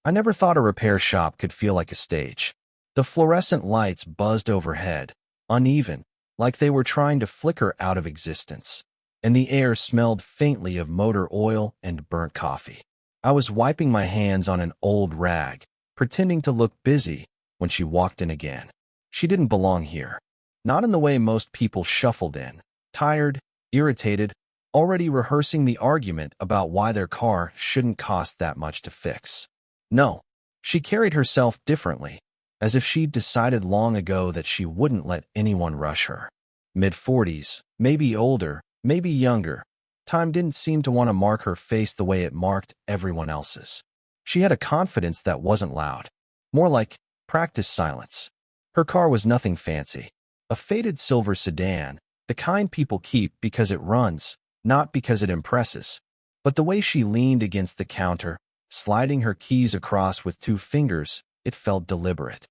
I never thought a repair shop could feel like a stage. The fluorescent lights buzzed overhead, uneven, like they were trying to flicker out of existence, and the air smelled faintly of motor oil and burnt coffee. I was wiping my hands on an old rag, pretending to look busy, when she walked in again. She didn't belong here. Not in the way most people shuffled in, tired, irritated, already rehearsing the argument about why their car shouldn't cost that much to fix. No, she carried herself differently, as if she'd decided long ago that she wouldn't let anyone rush her. Mid-40s, maybe older, maybe younger. Time didn't seem to want to mark her face the way it marked everyone else's. She had a confidence that wasn't loud, more like practice silence. Her car was nothing fancy. A faded silver sedan, the kind people keep because it runs, not because it impresses. But the way she leaned against the counter, sliding her keys across with 2 fingers, it felt deliberate.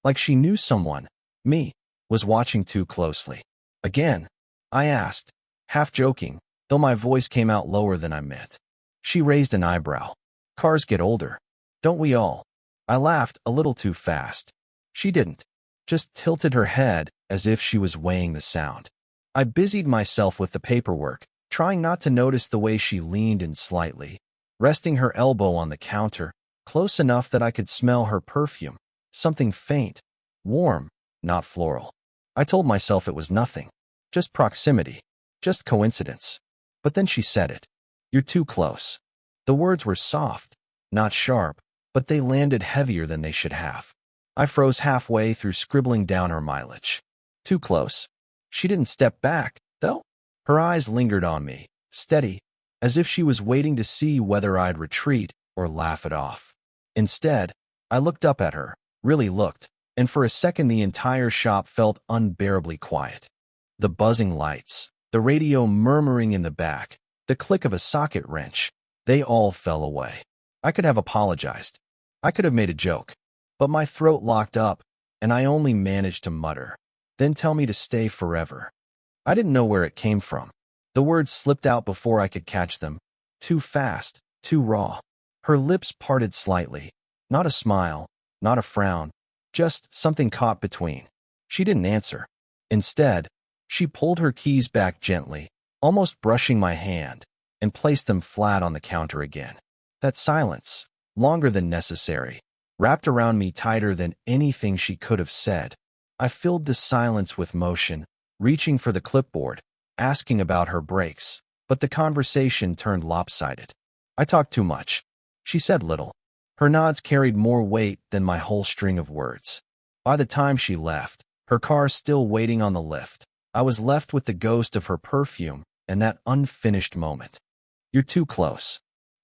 Like she knew someone, me, was watching too closely. Again, I asked, half joking, though my voice came out lower than I meant. She raised an eyebrow. Cars get older. Don't we all? I laughed a little too fast. She didn't. Just tilted her head as if she was weighing the sound. I busied myself with the paperwork, trying not to notice the way she leaned in slightly, resting her elbow on the counter, close enough that I could smell her perfume. Something faint, warm, not floral. I told myself it was nothing. Just proximity. Just coincidence. But then she said it. You're too close. The words were soft, not sharp, but they landed heavier than they should have. I froze halfway through scribbling down her mileage. Too close. She didn't step back, though. Her eyes lingered on me, steady, as if she was waiting to see whether I'd retreat or laugh it off. Instead, I looked up at her, really looked, and for a second the entire shop felt unbearably quiet. The buzzing lights, the radio murmuring in the back, the click of a socket wrench, they all fell away. I could have apologized. I could have made a joke. But my throat locked up, and I only managed to mutter, "Then tell me to stay forever." I didn't know where it came from. The words slipped out before I could catch them. Too fast, too raw. Her lips parted slightly. Not a smile, not a frown, just something caught between. She didn't answer. Instead, she pulled her keys back gently, almost brushing my hand, and placed them flat on the counter again. That silence, longer than necessary, wrapped around me tighter than anything she could have said. I filled the silence with motion, reaching for the clipboard, asking about her brakes, but the conversation turned lopsided. I talked too much. She said little. Her nods carried more weight than my whole string of words. By the time she left, her car still waiting on the lift, I was left with the ghost of her perfume and that unfinished moment. You're too close.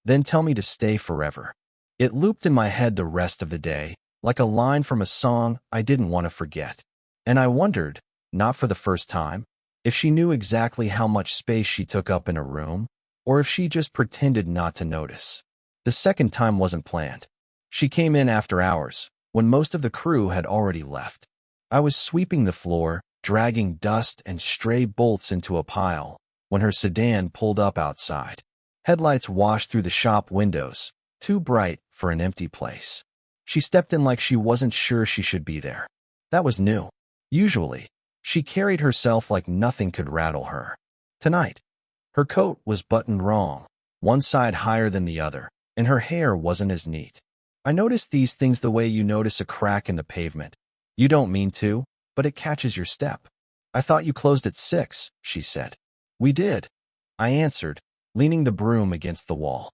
Then tell me to stay forever. It looped in my head the rest of the day, like a line from a song I didn't want to forget. And I wondered, not for the first time, if she knew exactly how much space she took up in a room, or if she just pretended not to notice. The second time wasn't planned. She came in after hours, when most of the crew had already left. I was sweeping the floor, dragging dust and stray bolts into a pile, when her sedan pulled up outside. Headlights washed through the shop windows, too bright for an empty place. She stepped in like she wasn't sure she should be there. That was new. Usually, she carried herself like nothing could rattle her. Tonight, her coat was buttoned wrong, one side higher than the other, and her hair wasn't as neat. I noticed these things the way you notice a crack in the pavement. You don't mean to, but it catches your step. I thought you closed at 6, she said. We did, I answered, leaning the broom against the wall.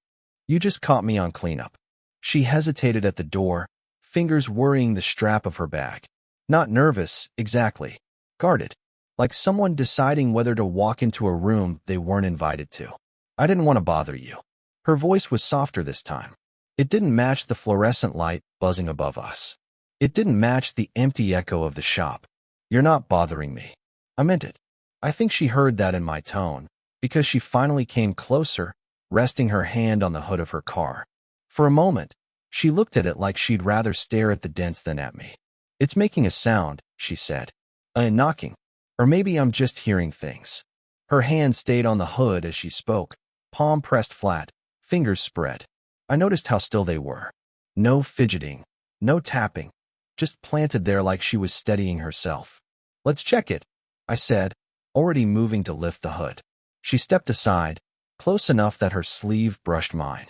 You just caught me on cleanup. She hesitated at the door, fingers worrying the strap of her bag. Not nervous, exactly. Guarded, like someone deciding whether to walk into a room they weren't invited to. I didn't want to bother you. Her voice was softer this time. It didn't match the fluorescent light buzzing above us. It didn't match the empty echo of the shop. You're not bothering me. I meant it. I think she heard that in my tone, because she finally came closer, resting her hand on the hood of her car. For a moment, she looked at it like she'd rather stare at the dents than at me. It's making a sound, she said. Knocking. Or maybe I'm just hearing things. Her hand stayed on the hood as she spoke, palm pressed flat, fingers spread. I noticed how still they were. No fidgeting, no tapping, just planted there like she was steadying herself. "Let's check it," I said, already moving to lift the hood. She stepped aside, close enough that her sleeve brushed mine.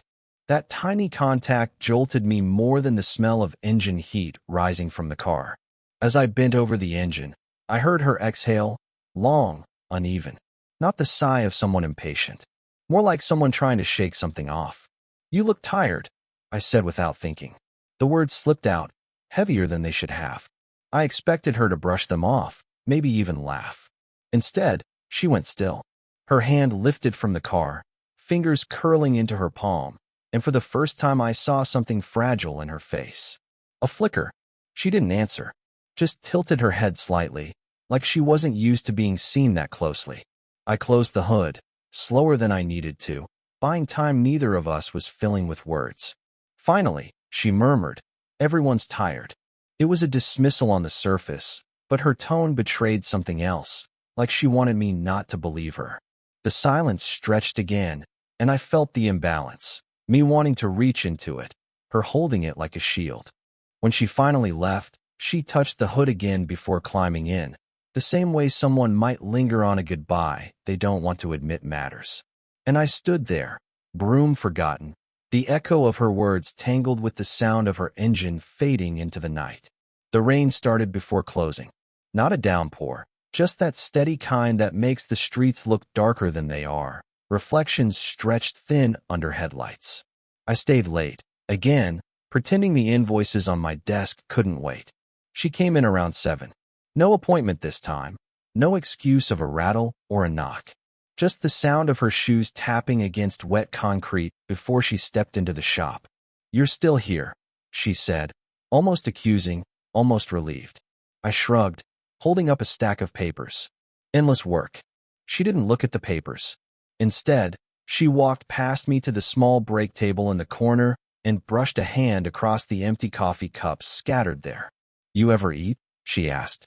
That tiny contact jolted me more than the smell of engine heat rising from the car. As I bent over the engine, I heard her exhale, long, uneven. Not the sigh of someone impatient, more like someone trying to shake something off. "You look tired," I said without thinking. The words slipped out, heavier than they should have. I expected her to brush them off, maybe even laugh. Instead, she went still. Her hand lifted from the car, fingers curling into her palm, and for the first time I saw something fragile in her face. A flicker. She didn't answer, just tilted her head slightly, like she wasn't used to being seen that closely. I closed the hood, slower than I needed to, buying time neither of us was filling with words. Finally, she murmured, "Everyone's tired." It was a dismissal on the surface, but her tone betrayed something else, like she wanted me not to believe her. The silence stretched again, and I felt the imbalance, me wanting to reach into it, her holding it like a shield. When she finally left, she touched the hood again before climbing in, the same way someone might linger on a goodbye they don't want to admit matters. And I stood there, broom forgotten, the echo of her words tangled with the sound of her engine fading into the night. The rain started before closing. Not a downpour, just that steady kind that makes the streets look darker than they are, reflections stretched thin under headlights. I stayed late, again, pretending the invoices on my desk couldn't wait. She came in around 7. No appointment this time, no excuse of a rattle or a knock. Just the sound of her shoes tapping against wet concrete before she stepped into the shop. "You're still here," she said, almost accusing, almost relieved. I shrugged, holding up a stack of papers. Endless work. She didn't look at the papers. Instead, she walked past me to the small break table in the corner and brushed a hand across the empty coffee cups scattered there. "You ever eat?" she asked.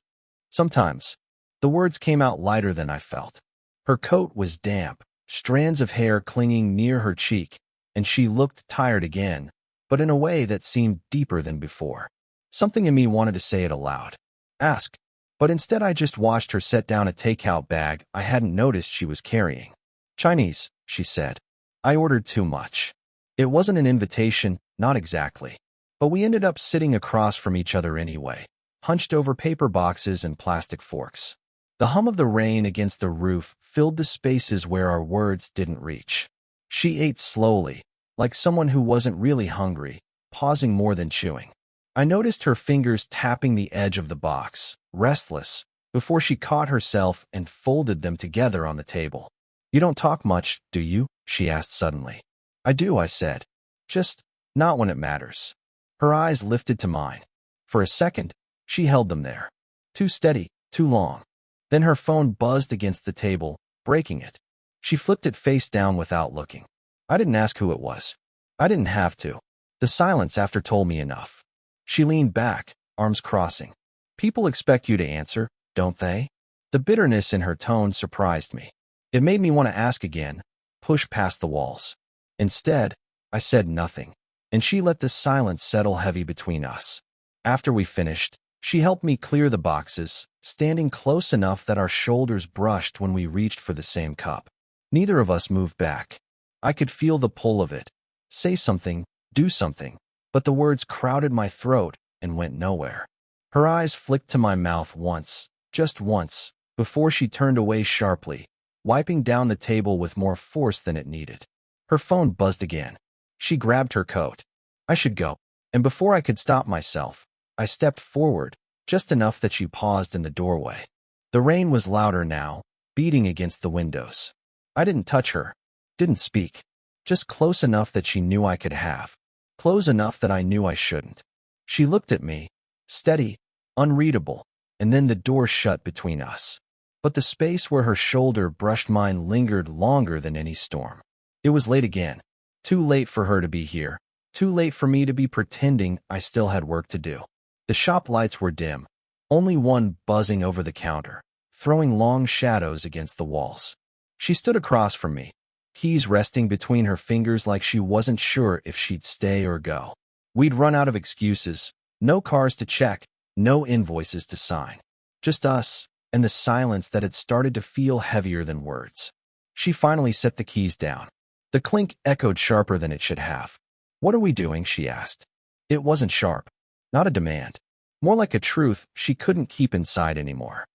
"Sometimes." The words came out lighter than I felt. Her coat was damp, strands of hair clinging near her cheek, and she looked tired again, but in a way that seemed deeper than before. Something in me wanted to say it aloud. Ask. But instead I just watched her set down a takeout bag I hadn't noticed she was carrying. "Chinese," she said. I ordered too much. It wasn't an invitation, not exactly. But we ended up sitting across from each other anyway, hunched over paper boxes and plastic forks. The hum of the rain against the roof filled the spaces where our words didn't reach. She ate slowly, like someone who wasn't really hungry, pausing more than chewing. I noticed her fingers tapping the edge of the box, restless, before she caught herself and folded them together on the table. "You don't talk much, do you?" she asked suddenly. "I do," I said. "Just not when it matters." Her eyes lifted to mine. For a second, she held them there. Too steady, too long. Then her phone buzzed against the table, breaking it. She flipped it face down without looking. I didn't ask who it was. I didn't have to. The silence after told me enough. She leaned back, arms crossing. "People expect you to answer, don't they?" The bitterness in her tone surprised me. It made me want to ask again, push past the walls. Instead, I said nothing, and she let the silence settle heavy between us. After we finished, she helped me clear the boxes, standing close enough that our shoulders brushed when we reached for the same cup. Neither of us moved back. I could feel the pull of it. Say something, do something, but the words crowded my throat and went nowhere. Her eyes flicked to my mouth once, just once, before she turned away sharply, wiping down the table with more force than it needed. Her phone buzzed again. She grabbed her coat. I should go. And before I could stop myself, I stepped forward, just enough that she paused in the doorway. The rain was louder now, beating against the windows. I didn't touch her, didn't speak, just close enough that she knew I could have, close enough that I knew I shouldn't. She looked at me, steady, unreadable, and then the door shut between us. But the space where her shoulder brushed mine lingered longer than any storm. It was late again. Too late for her to be here. Too late for me to be pretending I still had work to do. The shop lights were dim, only one buzzing over the counter, throwing long shadows against the walls. She stood across from me, keys resting between her fingers like she wasn't sure if she'd stay or go. We'd run out of excuses, no cars to check, no invoices to sign. Just us, and the silence that had started to feel heavier than words. She finally set the keys down. The clink echoed sharper than it should have. "What are we doing?" she asked. It wasn't sharp, not a demand. More like a truth she couldn't keep inside anymore.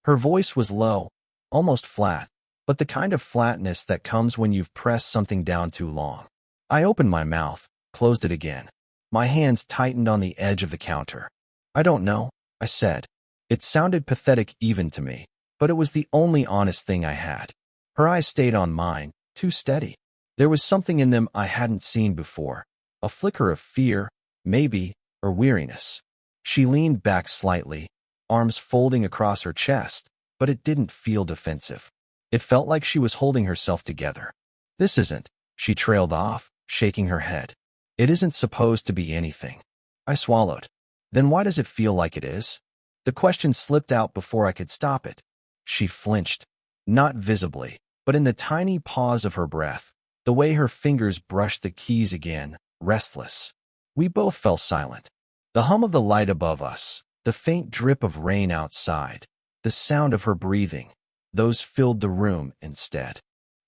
Her voice was low, almost flat, but the kind of flatness that comes when you've pressed something down too long. I opened my mouth, closed it again. My hands tightened on the edge of the counter. "I don't know," I said. It sounded pathetic even to me, but it was the only honest thing I had. Her eyes stayed on mine, too steady. There was something in them I hadn't seen before, a flicker of fear, maybe, or weariness. She leaned back slightly, arms folding across her chest, but it didn't feel defensive. It felt like she was holding herself together. "This isn't," she trailed off, shaking her head. "It isn't supposed to be anything." I swallowed. "Then why does it feel like it is?" The question slipped out before I could stop it. She flinched, not visibly, but in the tiny pause of her breath, the way her fingers brushed the keys again, restless. We both fell silent. The hum of the light above us, the faint drip of rain outside, the sound of her breathing, those filled the room instead.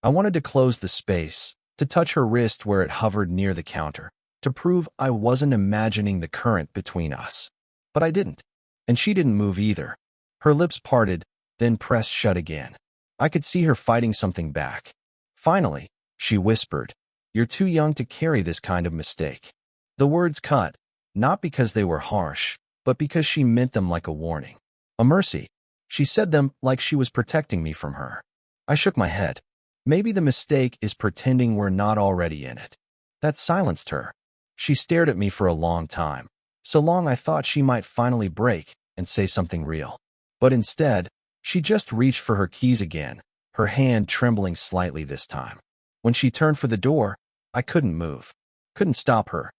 I wanted to close the space, to touch her wrist where it hovered near the counter, to prove I wasn't imagining the current between us. But I didn't. And she didn't move either. Her lips parted, then pressed shut again. I could see her fighting something back. Finally, she whispered, "You're too young to carry this kind of mistake." The words cut, not because they were harsh, but because she meant them like a warning. A mercy. She said them like she was protecting me from her. I shook my head. Maybe the mistake is pretending we're not already in it. That silenced her. She stared at me for a long time. So long I thought she might finally break and say something real. But instead, she just reached for her keys again, her hand trembling slightly this time. When she turned for the door, I couldn't move, couldn't stop her.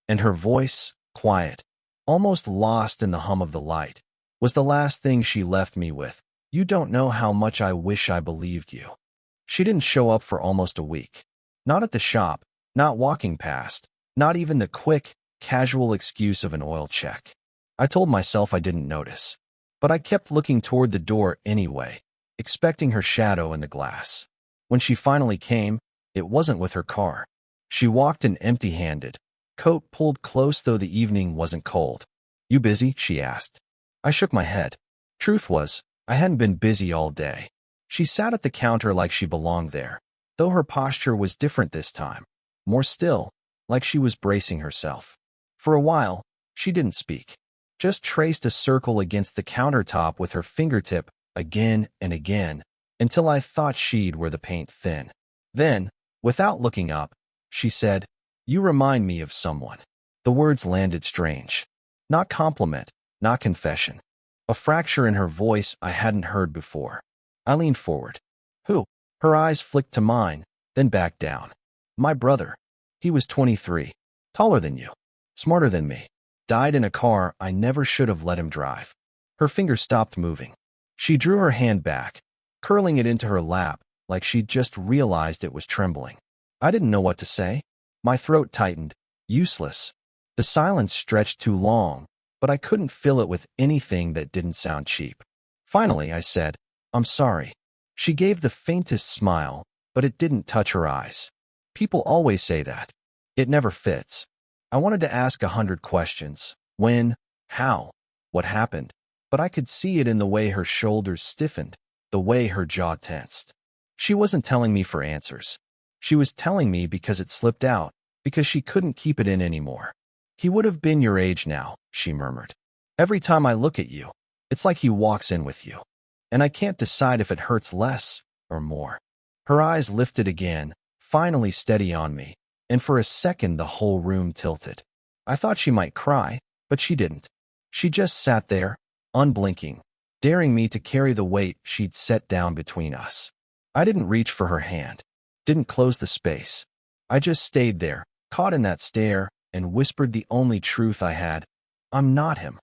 And her voice, quiet, almost lost in the hum of the light, was the last thing she left me with. "You don't know how much I wish I believed you." She didn't show up for almost a week. Not at the shop, not walking past, not even the quick, casual excuse of an oil check. I told myself I didn't notice. But I kept looking toward the door anyway, expecting her shadow in the glass. When she finally came, it wasn't with her car. She walked in empty-handed, coat pulled close though the evening wasn't cold. "You busy?" she asked. I shook my head. Truth was, I hadn't been busy all day. She sat at the counter like she belonged there, though her posture was different this time. More still, like she was bracing herself. For a while, she didn't speak. Just traced a circle against the countertop with her fingertip again and again, until I thought she'd where the paint thin. Then, without looking up, she said, "You remind me of someone." The words landed strange. Not compliment, not confession. A fracture in her voice I hadn't heard before. I leaned forward. "Who?" Her eyes flicked to mine, then back down. "My brother. He was 23. Taller than you. Smarter than me. Died in a car I never should have let him drive." Her fingers stopped moving. She drew her hand back, curling it into her lap like she'd just realized it was trembling. I didn't know what to say. My throat tightened. Useless. The silence stretched too long, but I couldn't fill it with anything that didn't sound cheap. Finally, I said, "I'm sorry." She gave the faintest smile, but it didn't touch her eyes. People always say that. It never fits. I wanted to ask 100 questions. When? How? What happened? But I could see it in the way her shoulders stiffened, the way her jaw tensed. She wasn't telling me for answers. She was telling me because it slipped out, because she couldn't keep it in anymore. "He would have been your age now," she murmured. "Every time I look at you, it's like he walks in with you. And I can't decide if it hurts less or more." Her eyes lifted again, finally steady on me, and for a second the whole room tilted. I thought she might cry, but she didn't. She just sat there, unblinking, daring me to carry the weight she'd set down between us. I didn't reach for her hand, didn't close the space. I just stayed there, caught in that stare, and whispered the only truth I had. "I'm not him."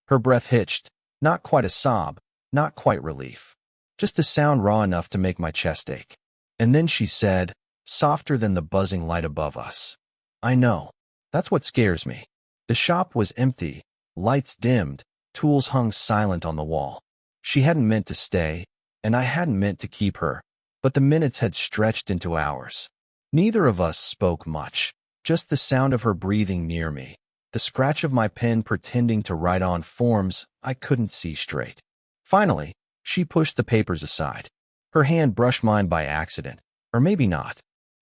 Her breath hitched, not quite a sob, not quite relief, just a sound raw enough to make my chest ache. And then she said, softer than the buzzing light above us, "I know. That's what scares me. The shop was empty, lights dimmed, tools hung silent on the wall. She hadn't meant to stay, and I hadn't meant to keep her, but the minutes had stretched into hours. Neither of us spoke much, just the sound of her breathing near me, the scratch of my pen pretending to write on forms I couldn't see straight. Finally, she pushed the papers aside. Her hand brushed mine by accident, or maybe not.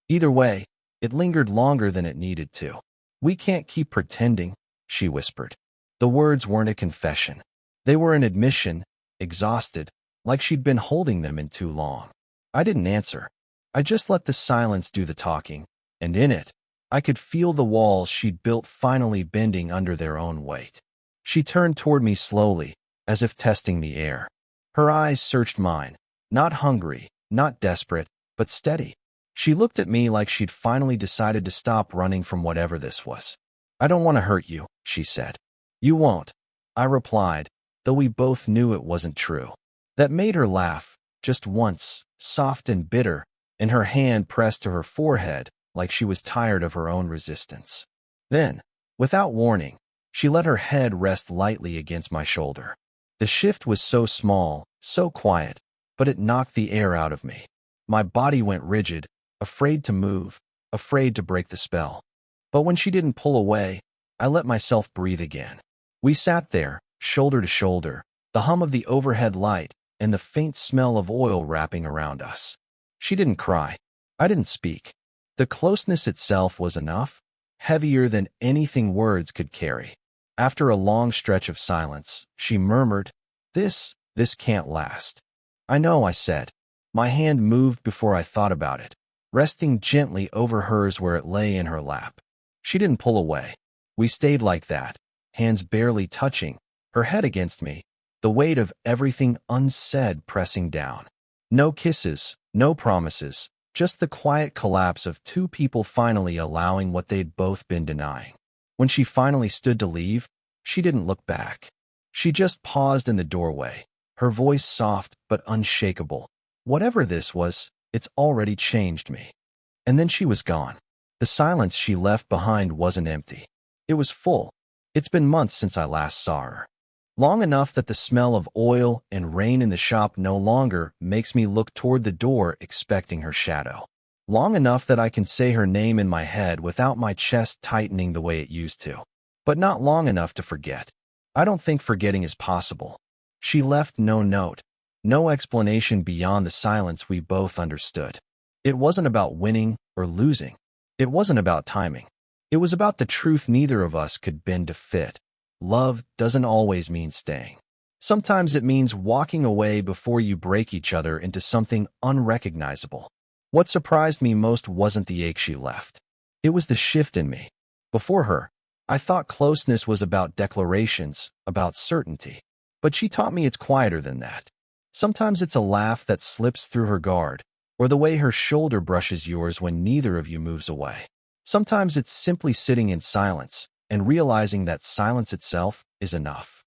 Either way, it lingered longer than it needed to. "We can't keep pretending," she whispered. The words weren't a confession. They were an admission, exhausted, like she'd been holding them in too long. I didn't answer. I just let the silence do the talking, and in it, I could feel the walls she'd built finally bending under their own weight. She turned toward me slowly, as if testing the air. Her eyes searched mine, not hungry, not desperate, but steady. She looked at me like she'd finally decided to stop running from whatever this was. "I don't want to hurt you," she said. "You won't," I replied, though we both knew it wasn't true. That made her laugh, just once, soft and bitter, and her hand pressed to her forehead like she was tired of her own resistance. Then, without warning, she let her head rest lightly against my shoulder. The shift was so small, so quiet, but it knocked the air out of me. My body went rigid, afraid to move, afraid to break the spell. But when she didn't pull away, I let myself breathe again. We sat there, shoulder to shoulder, the hum of the overhead light and the faint smell of oil wrapping around us. She didn't cry. I didn't speak. The closeness itself was enough, heavier than anything words could carry. After a long stretch of silence, she murmured, This can't last." "I know," I said. My hand moved before I thought about it, resting gently over hers where it lay in her lap. She didn't pull away. We stayed like that, hands barely touching, her head against me, the weight of everything unsaid pressing down. No kisses, no promises, just the quiet collapse of two people finally allowing what they'd both been denying. When she finally stood to leave, she didn't look back. She just paused in the doorway, her voice soft but unshakable. "Whatever this was, it's already changed me." And then she was gone. The silence she left behind wasn't empty. It was full. It's been months since I last saw her. Long enough that the smell of oil and rain in the shop no longer makes me look toward the door expecting her shadow. Long enough that I can say her name in my head without my chest tightening the way it used to. But not long enough to forget. I don't think forgetting is possible. She left no note, no explanation beyond the silence we both understood. It wasn't about winning or losing. It wasn't about timing. It was about the truth neither of us could bend to fit. Love doesn't always mean staying. Sometimes it means walking away before you break each other into something unrecognizable. What surprised me most wasn't the ache she left. It was the shift in me. Before her, I thought closeness was about declarations, about certainty. But she taught me it's quieter than that. Sometimes it's a laugh that slips through her guard, or the way her shoulder brushes yours when neither of you moves away. Sometimes it's simply sitting in silence and realizing that silence itself is enough.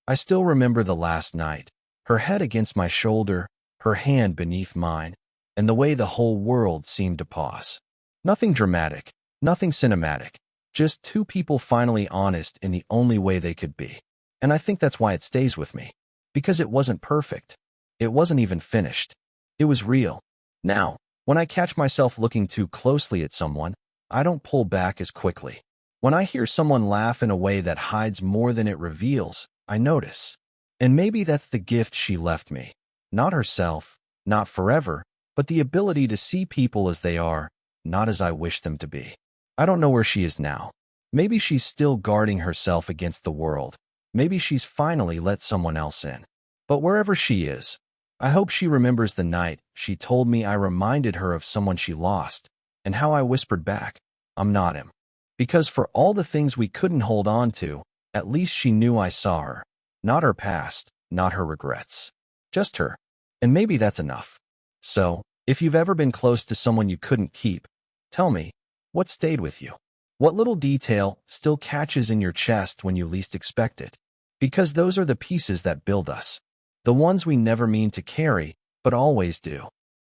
I still remember the last night, her head against my shoulder, her hand beneath mine, and the way the whole world seemed to pause. Nothing dramatic, nothing cinematic, just two people finally honest in the only way they could be. And I think that's why it stays with me. Because it wasn't perfect. It wasn't even finished. It was real. Now, when I catch myself looking too closely at someone, I don't pull back as quickly. When I hear someone laugh in a way that hides more than it reveals, I notice. And maybe that's the gift she left me. Not herself, not forever, but the ability to see people as they are, not as I wish them to be. I don't know where she is now. Maybe she's still guarding herself against the world. Maybe she's finally let someone else in. But wherever she is, I hope she remembers the night she told me I reminded her of someone she lost, and how I whispered back, "I'm not him." Because for all the things we couldn't hold on to, at least she knew I saw her. Not her past, not her regrets. Just her. And maybe that's enough. So, if you've ever been close to someone you couldn't keep, tell me, what stayed with you? What little detail still catches in your chest when you least expect it? Because those are the pieces that build us. The ones we never mean to carry, but always do.